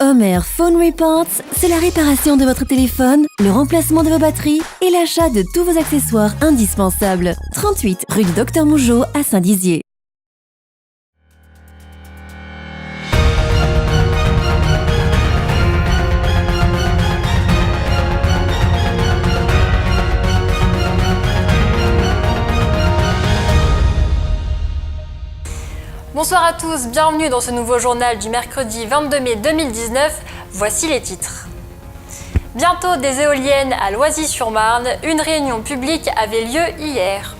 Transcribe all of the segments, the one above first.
Homer Phone Reports, c'est la réparation de votre téléphone, le remplacement de vos batteries et l'achat de tous vos accessoires indispensables. 38 rue du Docteur Mougeot à Saint-Dizier. Bonsoir à tous, bienvenue dans ce nouveau journal du mercredi 22 mai 2019. Voici les titres. Bientôt des éoliennes à Loisy-sur-Marne, une réunion publique avait lieu hier.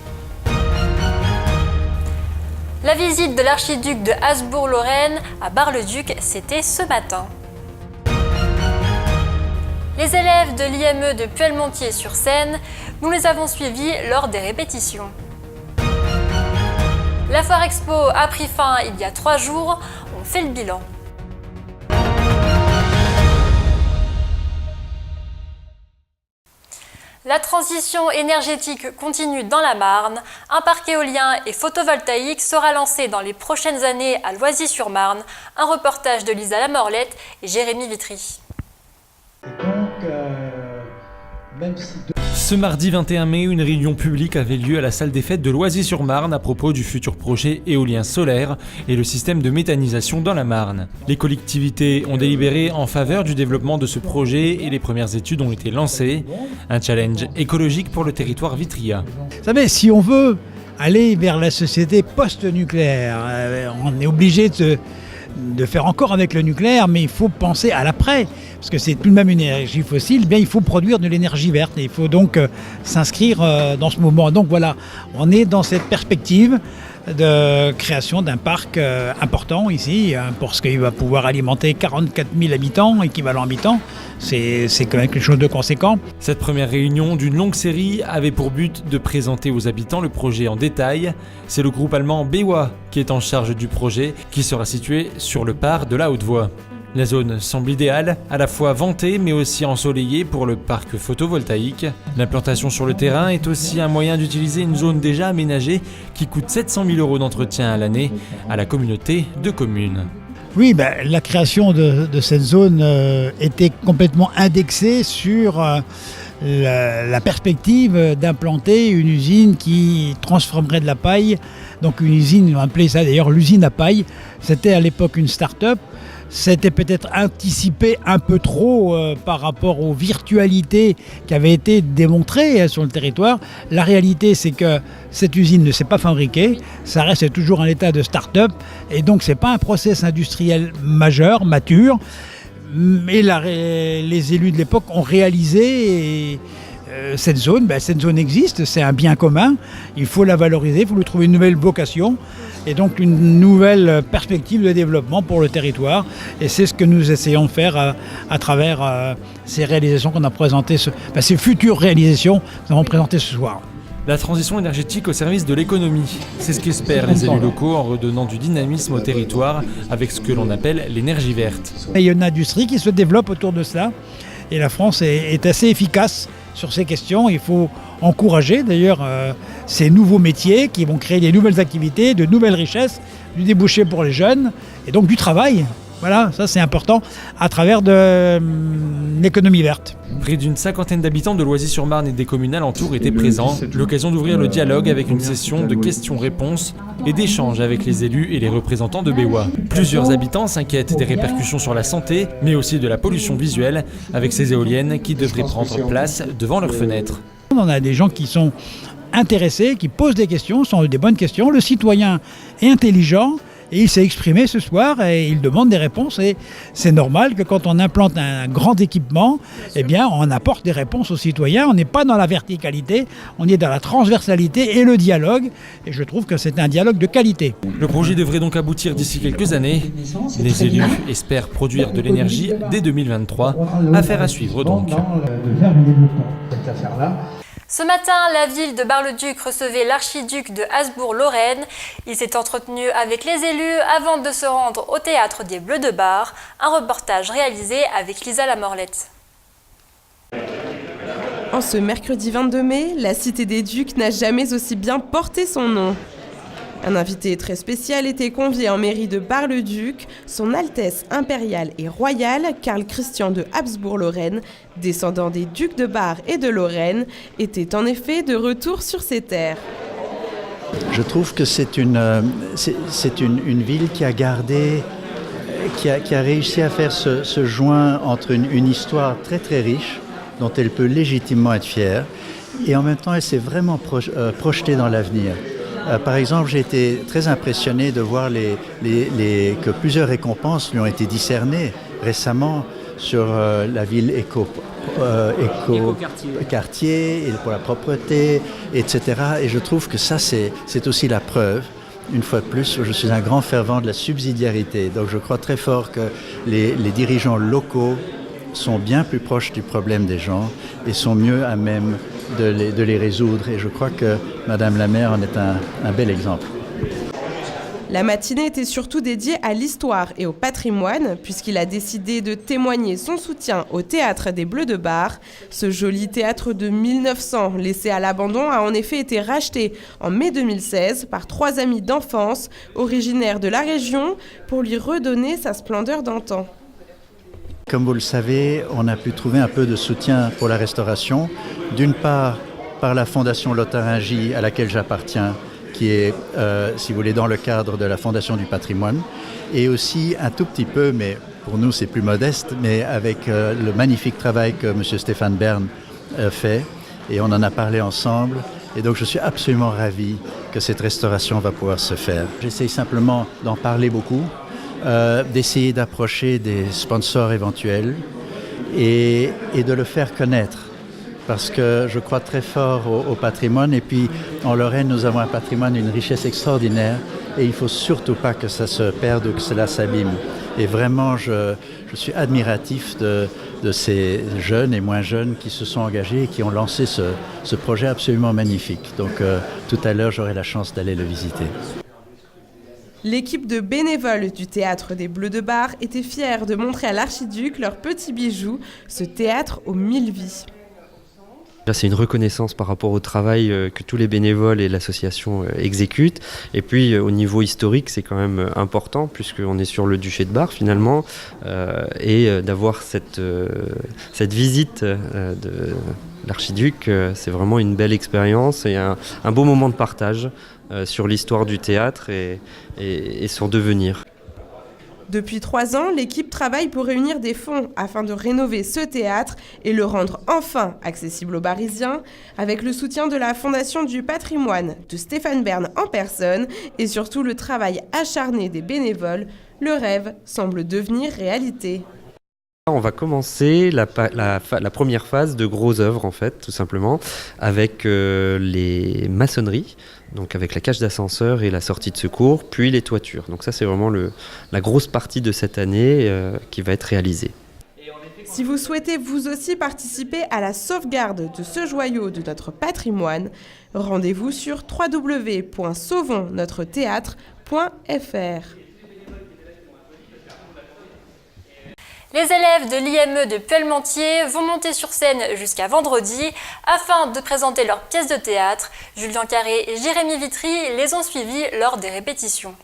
La visite de l'archiduc de Habsbourg-Lorraine à Bar-le-Duc, c'était ce matin. Les élèves de l'IME de Puellemontier-sur-Seine, nous les avons suivis lors des répétitions. La Foire Expo a pris fin il y a 3 jours, on fait le bilan. La transition énergétique continue dans la Marne. Un parc éolien et photovoltaïque sera lancé dans les prochaines années à Loisy-sur-Marne. Un reportage de Lisa Lamorlette et Jérémy Vitry. Ce mardi 21 mai, une réunion publique avait lieu à la salle des fêtes de Loisy-sur-Marne à propos du futur projet éolien solaire et le système de méthanisation dans la Marne. Les collectivités ont délibéré en faveur du développement de ce projet et les premières études ont été lancées. Un challenge écologique pour le territoire vitrien. Vous savez, si on veut aller vers la société post-nucléaire, on est obligé de faire encore avec le nucléaire, mais il faut penser à l'après, parce que c'est tout de même une énergie fossile, eh bien il faut produire de l'énergie verte, et il faut donc s'inscrire dans ce mouvement. Donc voilà, on est dans cette perspective de création d'un parc important ici, pour ce qu'il va pouvoir alimenter 44 000 habitants, équivalent habitants. C'est quand même quelque chose de conséquent. Cette première réunion d'une longue série avait pour but de présenter aux habitants le projet en détail. C'est le groupe allemand BayWa qui est en charge du projet, qui sera situé sur le Par de la Haute-Voie. La zone semble idéale, à la fois ventée mais aussi ensoleillée pour le parc photovoltaïque. L'implantation sur le terrain est aussi un moyen d'utiliser une zone déjà aménagée qui coûte 700 000 € d'entretien à l'année à la communauté de communes. Oui, la création de cette zone était complètement indexée sur la perspective d'implanter une usine qui transformerait de la paille. Donc une usine, on appelait ça d'ailleurs l'usine à paille. C'était à l'époque une start-up. C'était peut-être anticipé un peu trop par rapport aux virtualités qui avaient été démontrées sur le territoire. La réalité, c'est que cette usine ne s'est pas fabriquée, ça reste toujours un état de start-up, et donc ce n'est pas un process industriel majeur, mature. Mais les élus de l'époque ont réalisé cette zone existe, c'est un bien commun, il faut la valoriser, il faut lui trouver une nouvelle vocation et donc une nouvelle perspective de développement pour le territoire. Et c'est ce que nous essayons de faire à travers ces réalisations qu'on a présentées, ces futures réalisations que nous avons présentées ce soir. La transition énergétique au service de l'économie, c'est ce qu'espèrent les élus locaux en redonnant du dynamisme au territoire avec ce que l'on appelle l'énergie verte. Il y a une industrie qui se développe autour de cela et la France est assez efficace sur ces questions. Il faut encourager d'ailleurs ces nouveaux métiers qui vont créer des nouvelles activités, de nouvelles richesses, du débouché pour les jeunes et donc du travail. Voilà, ça c'est important à travers de l'économie verte. Près d'une 50aine d'habitants de Loisy-sur-Marne et des communes alentours étaient présents. L'occasion d'ouvrir le dialogue avec une session de questions-réponses et d'échanges avec les élus et les représentants de BayWa. Plusieurs habitants s'inquiètent des répercussions sur la santé, mais aussi de la pollution visuelle avec ces éoliennes qui devraient prendre place devant leurs fenêtres. On a des gens qui sont intéressés, qui posent des questions, sont des bonnes questions. Le citoyen est intelligent. Et il s'est exprimé ce soir et il demande des réponses. Et c'est normal que quand on implante un grand équipement, eh bien, on apporte des réponses aux citoyens. On n'est pas dans la verticalité, on est dans la transversalité et le dialogue. Et je trouve que c'est un dialogue de qualité. Le projet devrait donc aboutir d'ici quelques années. Les élus espèrent produire de l'énergie dès 2023. Affaire à suivre donc. Ce matin, la ville de Bar-le-Duc recevait l'archiduc de Habsbourg-Lorraine. Il s'est entretenu avec les élus avant de se rendre au théâtre des Bleus de Bar. Un reportage réalisé avec Lisa Lamorlette. En ce mercredi 22 mai, la cité des Ducs n'a jamais aussi bien porté son nom. Un invité très spécial était convié en mairie de Bar-le-Duc, son Altesse impériale et royale, Karl Christian de Habsbourg-Lorraine, descendant des ducs de Bar et de Lorraine, était en effet de retour sur ses terres. Je trouve que c'est une ville qui a gardé, qui a réussi à faire ce joint entre une histoire très très riche, dont elle peut légitimement être fière, et en même temps elle s'est vraiment projetée dans l'avenir. Par exemple, j'ai été très impressionné de voir que plusieurs récompenses lui ont été décernées récemment sur la ville éco-quartier, pour la propreté, etc. Et je trouve que ça, c'est aussi la preuve, une fois de plus, je suis un grand fervent de la subsidiarité. Donc je crois très fort que les dirigeants locaux sont bien plus proches du problème des gens et sont mieux à même de les résoudre. Et je crois que Madame la maire en est un bel exemple. La matinée était surtout dédiée à l'histoire et au patrimoine, puisqu'il a décidé de témoigner son soutien au Théâtre des Bleus de Bar. Ce joli théâtre de 1900, laissé à l'abandon, a en effet été racheté en mai 2016 par 3 amis d'enfance, originaires de la région, pour lui redonner sa splendeur d'antan. Comme vous le savez, on a pu trouver un peu de soutien pour la restauration, d'une part par la Fondation Lotharingie à laquelle j'appartiens, qui est, si vous voulez, dans le cadre de la Fondation du patrimoine, et aussi un tout petit peu, mais pour nous c'est plus modeste, mais avec le magnifique travail que M. Stéphane Bern fait, et on en a parlé ensemble, et donc je suis absolument ravi que cette restauration va pouvoir se faire. J'essaye simplement d'en parler beaucoup, d'essayer d'approcher des sponsors éventuels, et de le faire connaître. Parce que je crois très fort au patrimoine, et puis en Lorraine nous avons un patrimoine, une richesse extraordinaire, et il ne faut surtout pas que ça se perde ou que cela s'abîme. Et vraiment je suis admiratif de ces jeunes et moins jeunes qui se sont engagés et qui ont lancé ce projet absolument magnifique. Donc tout à l'heure j'aurai la chance d'aller le visiter. L'équipe de bénévoles du Théâtre des Bleus de Bar était fière de montrer à l'archiduc leur petit bijou, ce théâtre aux 1000 vies. C'est une reconnaissance par rapport au travail que tous les bénévoles et l'association exécutent. Et puis au niveau historique, c'est quand même important puisqu'on est sur le duché de Bar finalement. Et d'avoir cette visite de l'archiduc, c'est vraiment une belle expérience et un beau moment de partage sur l'histoire du théâtre et son devenir. Depuis 3 ans, l'équipe travaille pour réunir des fonds afin de rénover ce théâtre et le rendre enfin accessible aux Barisiens, avec le soutien de la Fondation du patrimoine, de Stéphane Bern en personne et surtout le travail acharné des bénévoles. Le rêve semble devenir réalité. On va commencer la première phase de gros œuvres en fait, tout simplement, avec les maçonneries, donc avec la cage d'ascenseur et la sortie de secours, puis les toitures. Donc ça c'est vraiment la grosse partie de cette année qui va être réalisée. Si vous souhaitez vous aussi participer à la sauvegarde de ce joyau de notre patrimoine, rendez-vous sur www.sauvonsnotretheatre.fr. Les élèves de l'IME de Puelmentier vont monter sur scène jusqu'à vendredi afin de présenter leurs pièces de théâtre. Julien Carré et Jérémy Vitry les ont suivis lors des répétitions.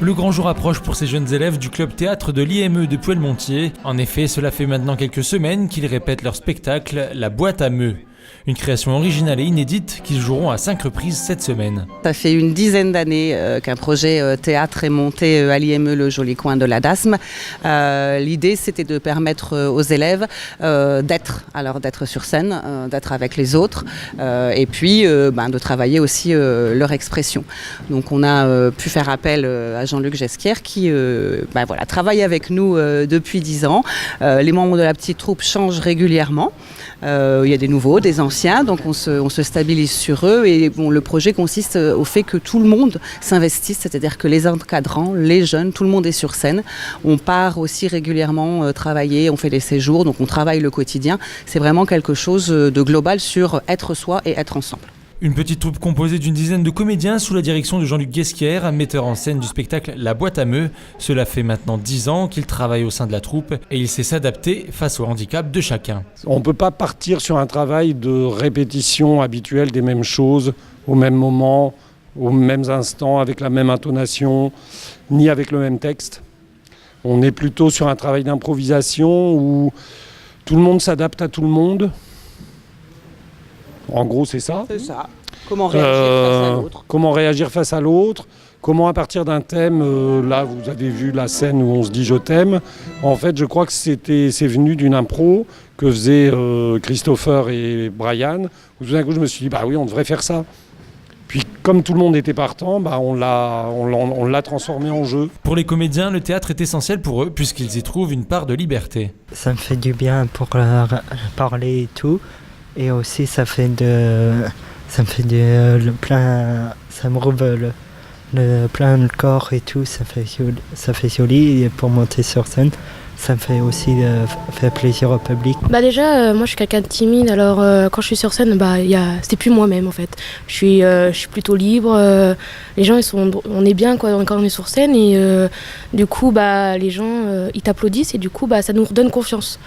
Le grand jour approche pour ces jeunes élèves du club théâtre de l'IME de Puelmentier. En effet, cela fait maintenant quelques semaines qu'ils répètent leur spectacle « La boîte à meux ». Une création originale et inédite qu'ils joueront à 5 reprises cette semaine. Ça fait une dizaine d'années qu'un projet théâtre est monté à l'IME, le joli coin de la Dasme. L'idée, c'était de permettre aux élèves d'être sur scène, d'être avec les autres, et puis de travailler aussi leur expression. Donc on a pu faire appel à Jean-Luc Gesquière qui travaille avec nous depuis 10 ans. Les membres de la petite troupe changent régulièrement. Il y a des nouveaux, des anciens, donc on se stabilise sur eux et le projet consiste au fait que tout le monde s'investisse, c'est-à-dire que les encadrants, les jeunes, tout le monde est sur scène. On part aussi régulièrement travailler, on fait des séjours, donc on travaille le quotidien. C'est vraiment quelque chose de global sur être soi et être ensemble. Une petite troupe composée d'une dizaine de comédiens sous la direction de Jean-Luc Guesquière, metteur en scène du spectacle La Boîte à Meux. Cela fait maintenant 10 ans qu'il travaille au sein de la troupe et il sait s'adapter face au handicap de chacun. On ne peut pas partir sur un travail de répétition habituelle des mêmes choses au même moment, aux mêmes instants, avec la même intonation, ni avec le même texte. On est plutôt sur un travail d'improvisation où tout le monde s'adapte à tout le monde. En gros, c'est ça. C'est ça. Comment réagir face à l'autre. Comment réagir face à l'autre. Comment à partir d'un thème, là vous avez vu la scène où on se dit je t'aime. En fait, je crois que c'est venu d'une impro que faisaient Christopher et Brian. Où tout d'un coup, je me suis dit, bah oui, on devrait faire ça. Puis comme tout le monde était partant, on l'a transformé en jeu. Pour les comédiens, le théâtre est essentiel pour eux puisqu'ils y trouvent une part de liberté. Ça me fait du bien pour parler et tout. Et aussi ça me fait ça me rouvre plein le corps et tout, ça fait joli et pour monter sur scène. Ça me fait aussi faire plaisir au public. Déjà, moi je suis quelqu'un de timide, alors quand je suis sur scène, c'est plus moi-même en fait. Je suis plutôt libre, les gens on est bien quand on est sur scène et du coup les gens ils t'applaudissent et du coup ça nous redonne confiance.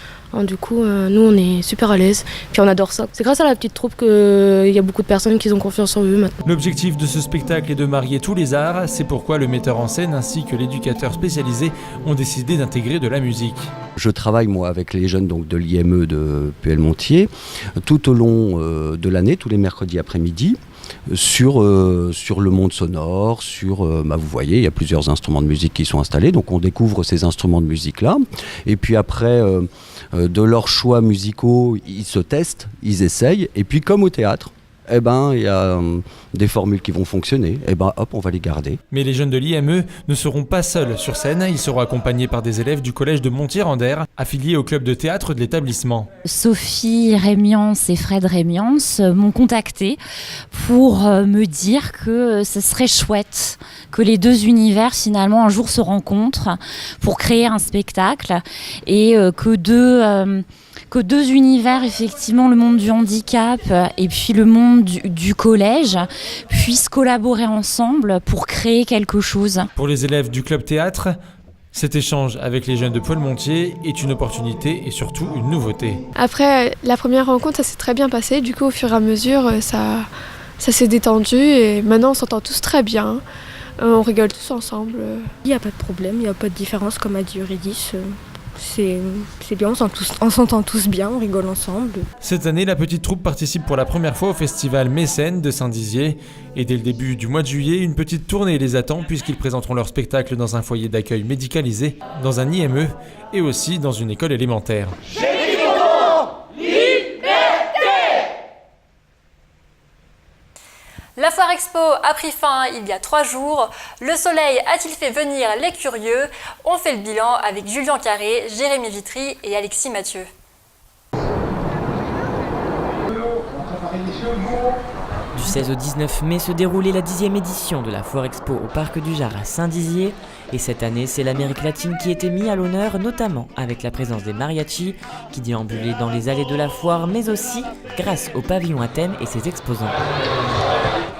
Du coup, nous on est super à l'aise, puis on adore ça. C'est grâce à la petite troupe qu'il y a beaucoup de personnes qui ont confiance en eux maintenant. L'objectif de ce spectacle est de marier tous les arts, c'est pourquoi le metteur en scène ainsi que l'éducateur spécialisé ont décidé d'intégrer de la musique. Je travaille moi avec les jeunes donc, de l'IME de Puellemontier tout au long de l'année, tous les mercredis après-midi. Sur le monde sonore, vous voyez, il y a plusieurs instruments de musique qui sont installés, donc on découvre ces instruments de musique-là. Et puis après, de leurs choix musicaux, ils se testent, ils essayent, et puis comme au théâtre, il y a des formules qui vont fonctionner, on va les garder. Mais les jeunes de l'IME ne seront pas seuls sur scène, ils seront accompagnés par des élèves du collège de Montier-Randers, affiliés au club de théâtre de l'établissement. Sophie Rémians et Fred Rémians m'ont contacté pour me dire que ce serait chouette que les deux univers finalement un jour se rencontrent pour créer un spectacle et que deux univers, effectivement, le monde du handicap et puis le monde du collège, puissent collaborer ensemble pour créer quelque chose. Pour les élèves du club théâtre, cet échange avec les jeunes de Puellemontier est une opportunité et surtout une nouveauté. Après, la première rencontre, ça s'est très bien passé. Du coup, au fur et à mesure, ça s'est détendu et maintenant, on s'entend tous très bien. On rigole tous ensemble. Il n'y a pas de problème, il n'y a pas de différence, comme a dit Eurydice. C'est bien, on s'entend tous bien, on rigole ensemble. Cette année, la petite troupe participe pour la première fois au festival Mécène de Saint-Dizier. Et dès le début du mois de juillet, une petite tournée les attend puisqu'ils présenteront leur spectacle dans un foyer d'accueil médicalisé, dans un IME et aussi dans une école élémentaire. La Foire Expo a pris fin il y a 3 jours. Le soleil a-t-il fait venir les curieux? On fait le bilan avec Julien Carré, Jérémy Vitry et Alexis Mathieu. Du 16 au 19 mai se déroulait la 10e édition de la Foire Expo au Parc du Jard à Saint-Dizier. Et cette année, c'est l'Amérique latine qui était mise à l'honneur, notamment avec la présence des mariachis qui déambulaient dans les allées de la foire, mais aussi grâce au pavillon à thème et ses exposants.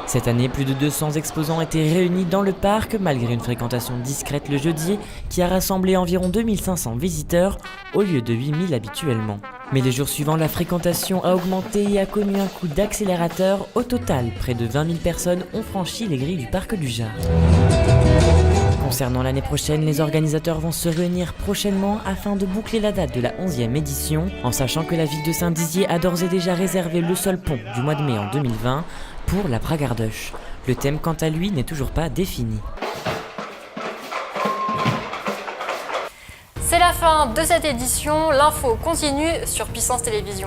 Cette année, plus de 200 exposants étaient réunis dans le parc, malgré une fréquentation discrète le jeudi, qui a rassemblé environ 2500 visiteurs, au lieu de 8000 habituellement. Mais les jours suivants, la fréquentation a augmenté et a connu un coup d'accélérateur. Au total, près de 20 000 personnes ont franchi les grilles du parc du Jard. Concernant l'année prochaine, les organisateurs vont se réunir prochainement afin de boucler la date de la 11e édition, en sachant que la ville de Saint-Dizier a d'ores et déjà réservé le seul pont du mois de mai en 2020 pour la Bragardoche. Le thème, quant à lui, n'est toujours pas défini. C'est la fin de cette édition. L'info continue sur Puissance Télévision.